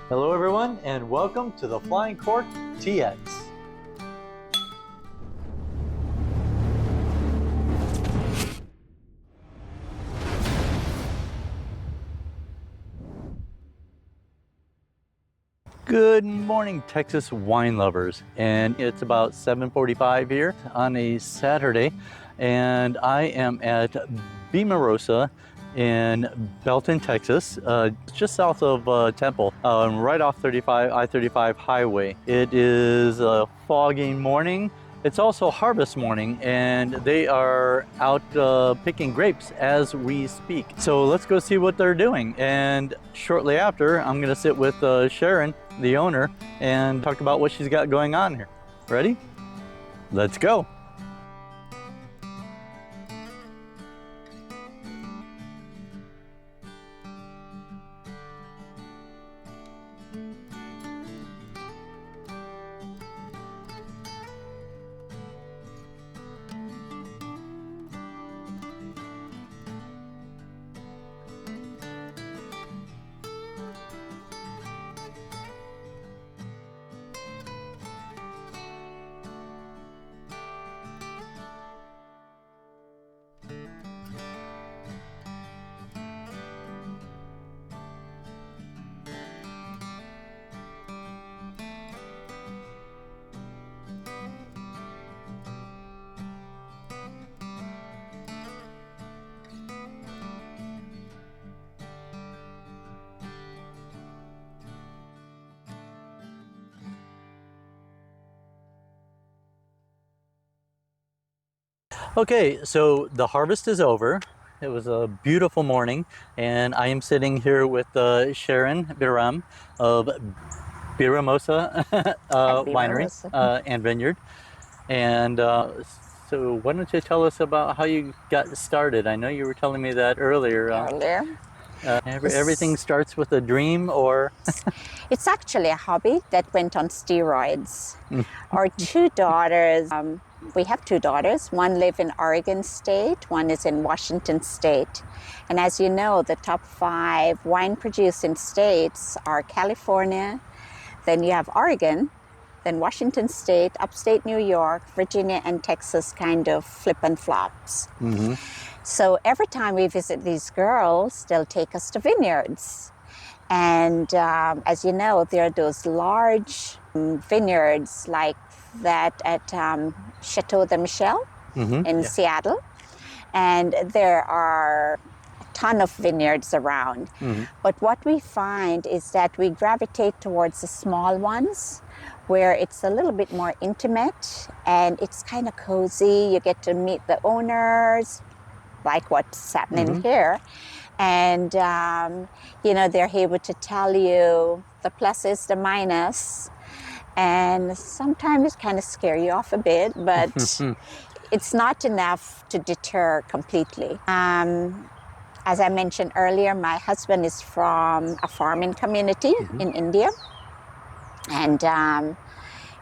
Hello everyone, and welcome to the Flying Cork TX. Good morning, Texas wine lovers, and it's about 7:45 here on a Saturday, and I am at Beemarosa in Belton, Texas, just south of Temple, right off I-35 highway. It is a foggy morning. It's also harvest morning, and they are out picking grapes as we speak. So let's go see what they're doing. And shortly after, I'm gonna sit with Sharon, the owner, and talk about what she's got going on here. Ready? Let's go. Okay, so the harvest is over. It was a beautiful morning, and I am sitting here with Sharon Beeram of Beemarosa Winery and Vineyard. And so why don't you tell us about how you got started? I know you were telling me that earlier. Everything starts with a dream, or? It's actually a hobby that went on steroids. Our two daughters, we have two daughters. One lives in Oregon State, one is in Washington State. And as you know, the top 5 wine producing states are California, then you have Oregon, then Washington State, upstate New York, Virginia, and Texas kind of flip and flops. Mm-hmm. So every time we visit these girls, they'll take us to vineyards. And as you know, there are those large vineyards like that at Chateau de Michel in Seattle. And there are a ton of vineyards around. Mm-hmm. But what we find is that we gravitate towards the small ones where it's a little bit more intimate and it's kind of cozy. You get to meet the owners, like what's happening here. And, you know, they're able to tell you the pluses, the minus, and sometimes it kind of scare you off a bit, but it's not enough to deter completely. As I mentioned earlier, my husband is from a farming community in India. And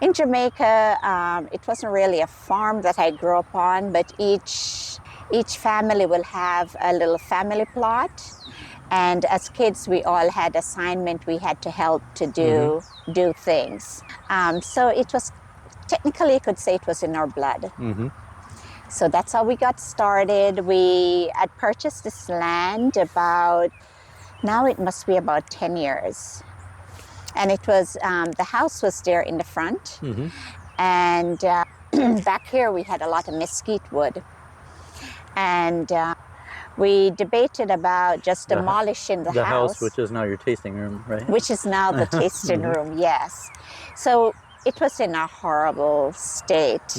in Jamaica, it wasn't really a farm that I grew up on, but each family will have a little family plot. And as kids, we all had assignment we had to help to do things. So it was, technically you could say it was in our blood. So that's how we got started. We had purchased this land about, now it must be about 10 years. And it was, the house was there in the front. And back here we had a lot of mesquite wood. And we debated about just demolishing the house. Which is now your tasting room, right? Which is now the tasting room, yes. So it was in a horrible state.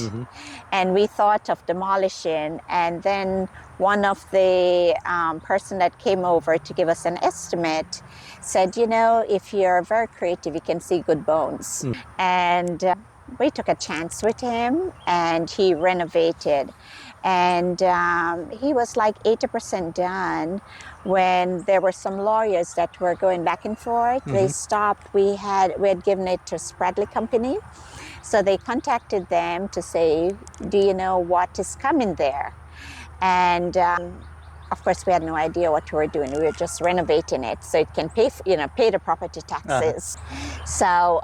And we thought of demolishing, and then one of the person that came over to give us an estimate said, you know, if you're very creative, you can see good bones. And we took a chance with him, and he renovated. And he was like 80% done when there were some lawyers that were going back and forth. They stopped. We had given it to Spradley Company. So they contacted them to say, do you know what is coming there? And of course, we had no idea what we were doing. We were just renovating it so it can pay, pay the property taxes. So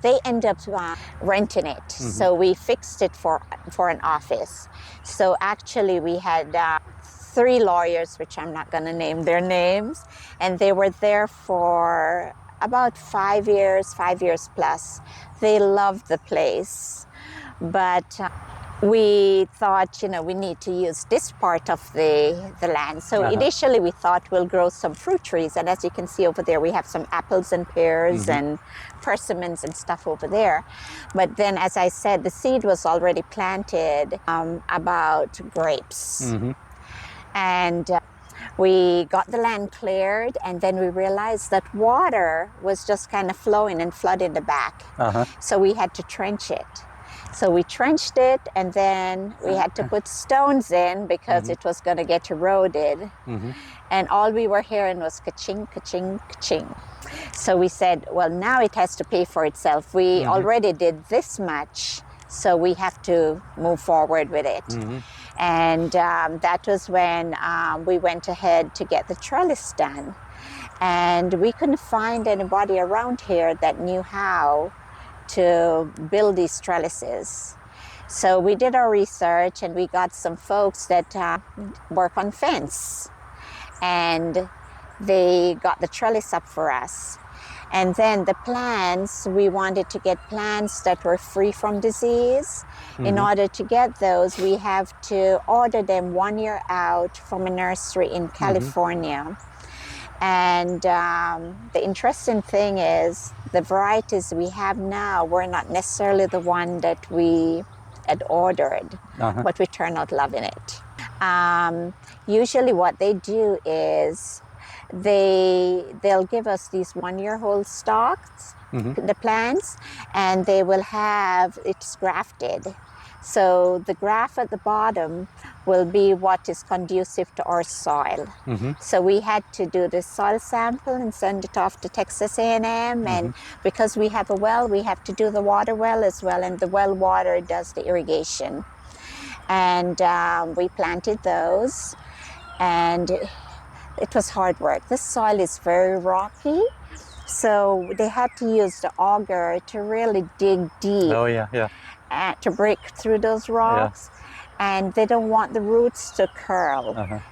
they ended up renting it. So we fixed it for an office. So actually, we had 3 lawyers, which I'm not going to name their names, and they were there for about 5 years plus. They loved the place, but we thought, we need to use this part of the land. So initially we thought we'll grow some fruit trees. And as you can see over there, we have some apples and pears and persimmons and stuff over there. But then, as I said, the seed was already planted about grapes. And we got the land cleared, and then we realized that water was just kind of flowing and flooding the back. So we had to trench it. So we trenched it, and then we had to put stones in because it was going to get eroded. And all we were hearing was ka-ching, ka-ching, ka-ching. So we said, well, now it has to pay for itself. We already did this much, so we have to move forward with it. And that was when we went ahead to get the trellis done. And we couldn't find anybody around here that knew how to build these trellises. So we did our research, and we got some folks that work on fence, and they got the trellis up for us. And then the plants, we wanted to get plants that were free from disease. In order to get those, we have to order them 1 year out from a nursery in California. And the interesting thing is, the varieties we have now were not necessarily the one that we had ordered, but we turned out loving it. Usually what they do is they'll give us these 1 year old stalks, the plants, and they will have it grafted. So the graft at the bottom will be what is conducive to our soil. So we had to do the soil sample and send it off to Texas A&M. And because we have a well, we have to do the water well as well. And the well water does the irrigation. And we planted those. And it was hard work. This soil is very rocky. So they had to use the auger to really dig deep. To break through those rocks, and they don't want the roots to curl.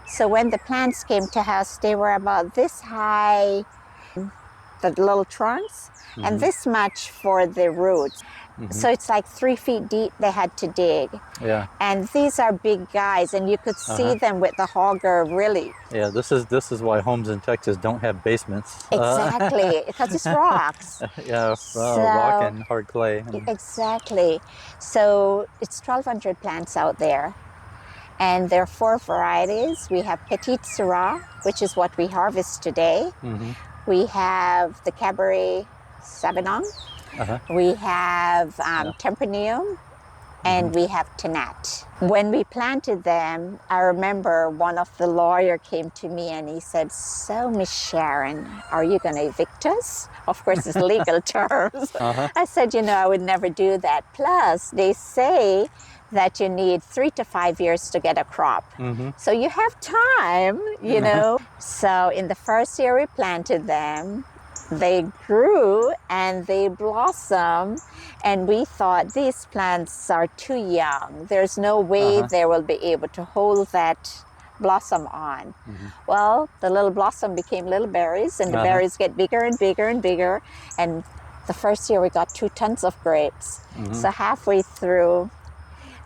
So when the plants came to us, they were about this high, the little trunks, and this much for the roots. So it's like 3 feet deep they had to dig. And these are big guys, and you could see them with the auger really. This is why homes in Texas don't have basements. Exactly, because it's rocks. Rock and hard clay. Exactly. So it's 1,200 plants out there. And there are 4 varieties. We have Petite Sirah, which is what we harvest today. We have the Cabernet Sauvignon. We have Tempranillo, and we have Tannat. When we planted them, I remember one of the lawyer came to me and he said, "So, Miss Sharon, are you going to evict us?" Of course, it's legal terms. I said, I would never do that. Plus, they say that you need 3 to 5 years to get a crop. So you have time, So in the first year we planted them, they grew and they blossomed, and we thought these plants are too young. There's no way they will be able to hold that blossom on. Well, the little blossom became little berries, and the berries get bigger and bigger and bigger. And the first year we got 2 tons of grapes. So halfway through,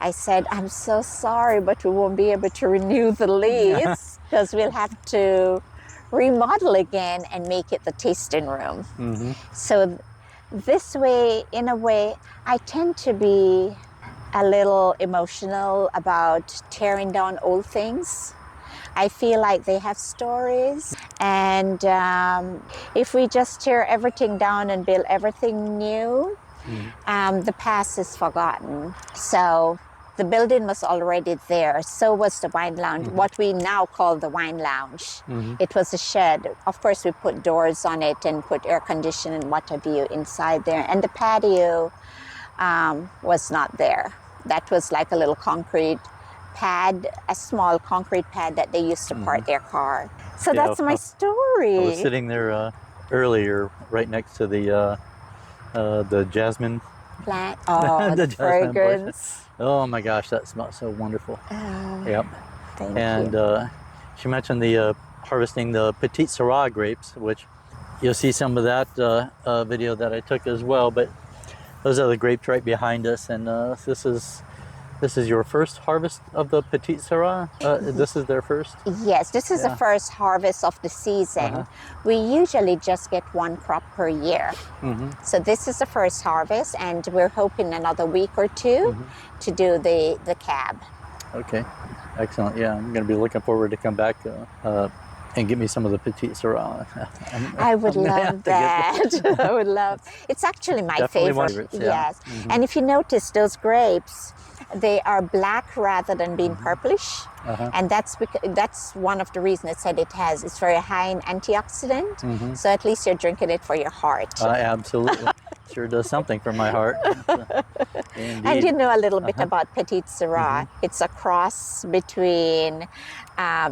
I said, "I'm so sorry, but we won't be able to renew the lease because we'll have to remodel again and make it the tasting room." So this way, in a way, I tend to be a little emotional about tearing down old things. I feel like they have stories, and if we just tear everything down and build everything new, the past is forgotten. So the building was already there. So was the wine lounge, what we now call the wine lounge. It was a shed. Of course, we put doors on it and put air conditioning and what have you inside there. And the patio was not there. That was like a little concrete pad, a small concrete pad that they used to park their car. So Yeah, that's my I story. was sitting there earlier, right next to the jasmine. Plant. Oh, The the jasmine bush. fragrance. Oh my gosh, that smells so wonderful. Oh, Yep. thank And you. she mentioned the harvesting the Petite Sirah grapes, which you'll see some of that video that I took as well. But those are the grapes right behind us, and this is your first harvest of the Petite Sirah. This is their first. Yes, this is the Yeah. first harvest of the season. We usually just get one crop per year. So this is the first harvest, and we're hoping another week or two to do the cab. Okay, excellent. Yeah, I'm going to be looking forward to come back and get me some of the Petite Sirah. I would I'm gonna have love to get that. I would love. It's actually my Definitely one favorite. of favorites, yeah. Yes, and if you notice those grapes, they are black rather than being purplish, and that's one of the reasons it said it's very high in antioxidant. So at least you're drinking it for your heart. Absolutely. Sure does something for my heart. And you know a little bit about Petite Sirah. It's a cross between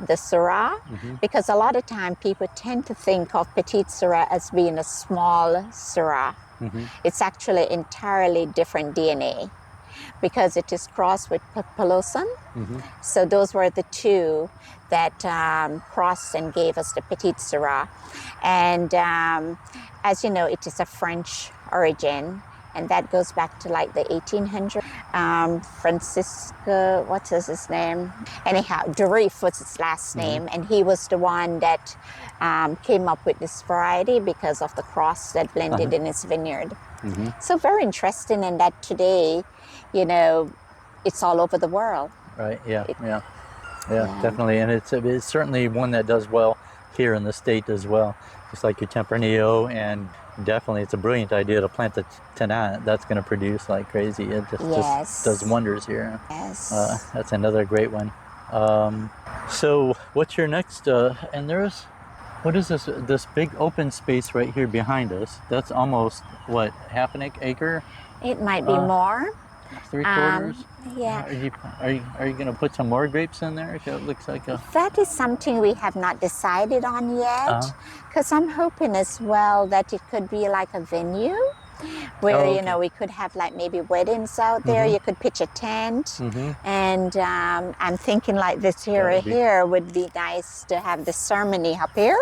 the Syrah, because a lot of time people tend to think of Petite Sirah as being a small Syrah. It's actually entirely different DNA, because it is crossed with Peloson. So those were the two that crossed and gave us the Petite Sirah. And as you know, it is a French origin, and that goes back to like the 1800s. Francisco, what's his name? Anyhow, Durif was his last name, and he was the one that came up with this variety because of the cross that blended in his vineyard. So very interesting, and that today, you know, it's all over the world. Right. Yeah. Definitely, and it's certainly one that does well here in the state as well. Just like your Tempranillo, and definitely it's a brilliant idea to plant the Tannat. That's going to produce like crazy. It just does wonders here. Yes. That's another great one. So what's your next? And what is this big open space right here behind us? That's almost what, half an acre? It might be more. 3/4. Yeah. Are you going to put some more grapes in there? It looks like a. That is something we have not decided on yet, because I'm hoping as well that it could be like a venue where, you know, we could have like maybe weddings out there. You could pitch a tent, and I'm thinking like this area here would be nice to have the ceremony up here,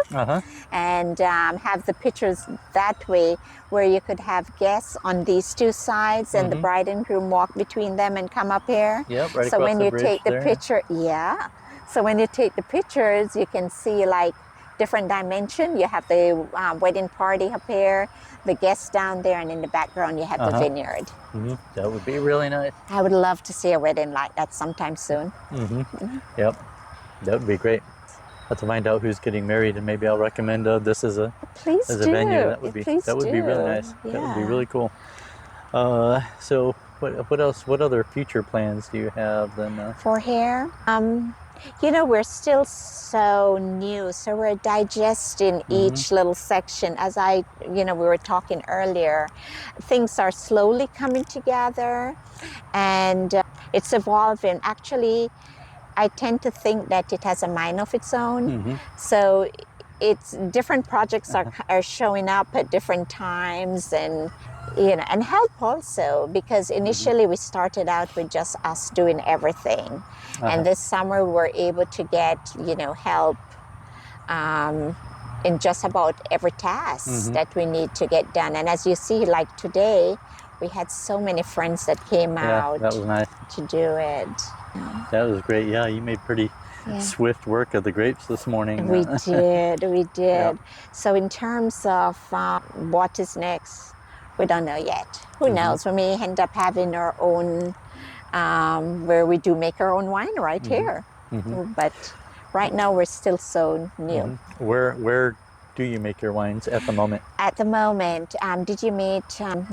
and have the pictures that way, where you could have guests on these two sides, and the bride and groom walk between them and come up here. Yep, right so across when the you bridge take the there. picture, so when you take the pictures, you can see like different dimension. You have the wedding party up here, the guests down there, and in the background you have the vineyard. That would be really nice. I would love to see a wedding like that sometime soon. Yep, that would be great. I'll have to find out who's getting married, and maybe I'll recommend this as a venue. That would be really nice. Yeah. That would be really cool. So what else? What other future plans do you have then? For here, you know, we're still so new, so we're digesting each little section. As we were talking earlier, things are slowly coming together, and it's evolving. Actually, I tend to think that it has a mind of its own. So it's different projects are showing up at different times, and and help also, because initially we started out with just us doing everything, and this summer we were able to get help in just about every task that we need to get done. And as you see, like today, we had so many friends that came out. That was nice to do it. That was great. Yeah, you made pretty swift work of the grapes this morning. We did. Yep. So in terms of what is next, we don't know yet. Who knows? We may end up having our own, where we do make our own wine right here. But right now we're still so new. Where do you make your wines at the moment? At the moment, did you meet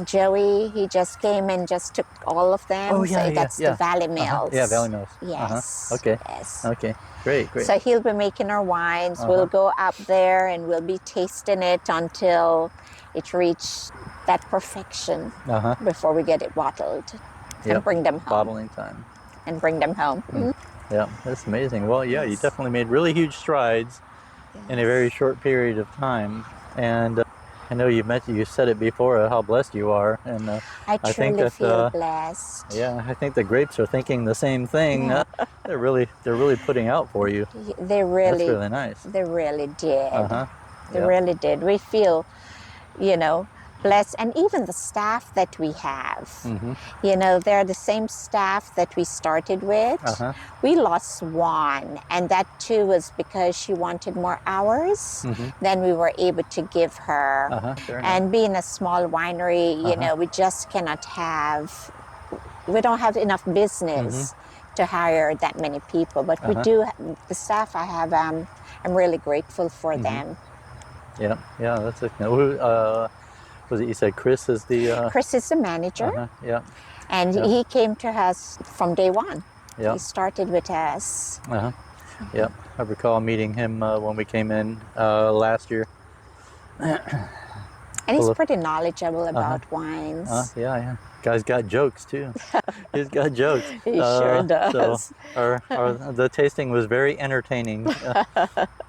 Joey? He just came and just took all of them. Oh, yeah, so that's the Valley Mills. Yeah, Valley Mills. Yes. Okay. Yes. Okay. Great. So he'll be making our wines. We'll go up there and we'll be tasting it until it reaches that perfection before we get it bottled and bring them home. Bottling time. And bring them home. Yeah, that's amazing. Well, yeah, you Yes. definitely made really huge strides in a very short period of time. And I know you said it before, how blessed you are. And I I think truly that, feel blessed. yeah, I think the grapes are thinking the same thing. Yeah. They're really putting out for you. They That's really, really nice. they really did. Uh-huh. They Yeah. really did. We feel, you know, blessed. And even the staff that we have, Mm-hmm. they're the same staff that we started with. Uh-huh. We lost one, and that too was because she wanted more hours Mm-hmm. than we were able to give her. Uh-huh. Fair enough. And being a small winery, Uh-huh. we just cannot we don't have enough business to hire that many people. But we Uh-huh. do, the staff I have, I'm really grateful for them. Yeah. Yeah. That's it. Was it you said Chris is the? Chris is the manager, Uh-huh. Yeah. and Yeah. he came to us from day one. Yeah. He started with us. Uh-huh. Yep. I recall meeting him when we came in last year. And he's Full of- pretty knowledgeable about wines. Yeah. Guy's got jokes too. He's got jokes. He sure So does. the tasting was very entertaining.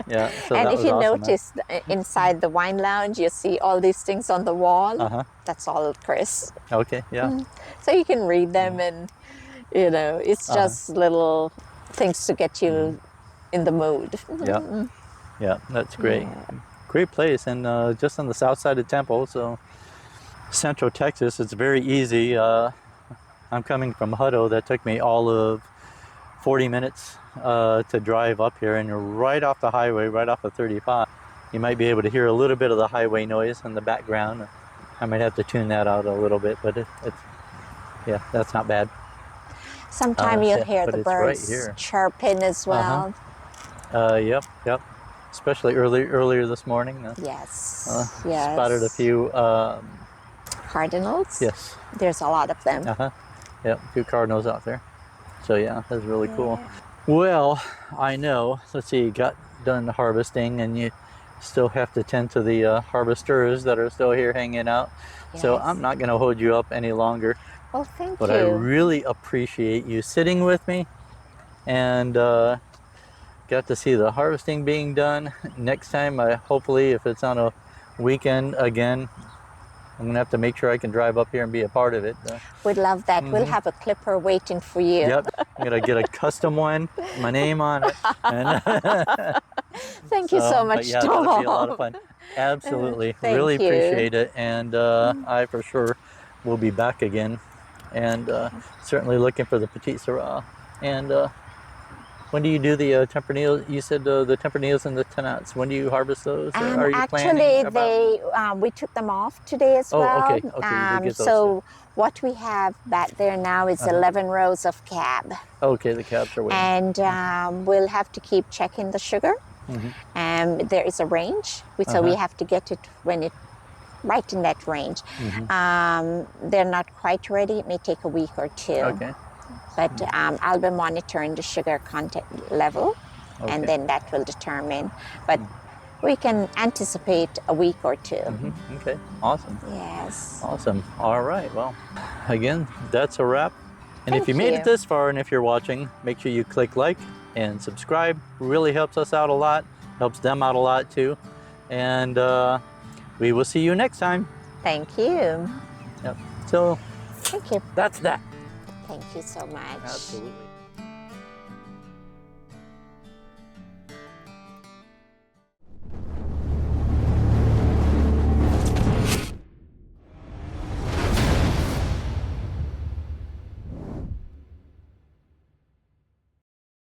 Yeah. So And that if was you awesome. notice inside the wine lounge, you see all these things on the wall. Uh-huh. That's all Chris. Okay. Yeah. So you can read them, and it's just little things to get you in the mood. Yeah. Yeah. That's great. Great place, and just on the south side of Temple, so Central Texas. It's very easy. I'm coming from Hutto. That took me all of 40 minutes to drive up here, and you're right off the highway, right off of 35. You might be able to hear a little bit of the highway noise in the background. I might have to tune that out a little bit, but yeah, that's not bad. Sometimes you'll yeah, hear but the it's right birds here. chirping as well. Yep. Especially earlier this morning. Yes. Yes. Spotted a few. Cardinals? Yes. There's a lot of them. Yep. A few cardinals out there. So yeah, that's really cool. Well, I know. Let's see. You got done harvesting, and you still have to tend to the harvesters that are still here hanging out. So Yes. I'm not going to hold you up any longer. Well, thank But you. I really appreciate you sitting with me, and got to see the harvesting being done. Next time, hopefully, if it's on a weekend again, I'm gonna have to make sure I can drive up here and be a part of it. We'd love that. We'll have a clipper waiting for you. Yep, I'm gonna get a custom one, my name on it. And Thank you so but much, yeah, Tom. that'll be a lot of fun. Absolutely, Thank really you. appreciate it, and I for sure will be back again, and certainly looking for the Petite Sirah. And when do you do the Tempranillo? You said the Tempranillos and the Tannats. When do you harvest those? Or are you Actually, planning about? we took them off today as Oh, well. okay, you get those So what we have back there now is 11 rows of cab. Okay, the cabs are waiting. And we'll have to keep checking the sugar. There is a range, so we have to get it when it right in that range. They're not quite ready. It may take a week or two. Okay. But I'll be monitoring the sugar content level, Okay. and then that will determine. But we can anticipate a week or two. Okay. Awesome. Yes. Awesome. All right. Well, again, that's a wrap. And if Thank you made you. it this far, and if you're watching, make sure you click like and subscribe. Really helps us out a lot. Helps them out a lot too. And we will see you next time. Thank you. Yep. So Thank you. that's that. Thank you so much. Absolutely.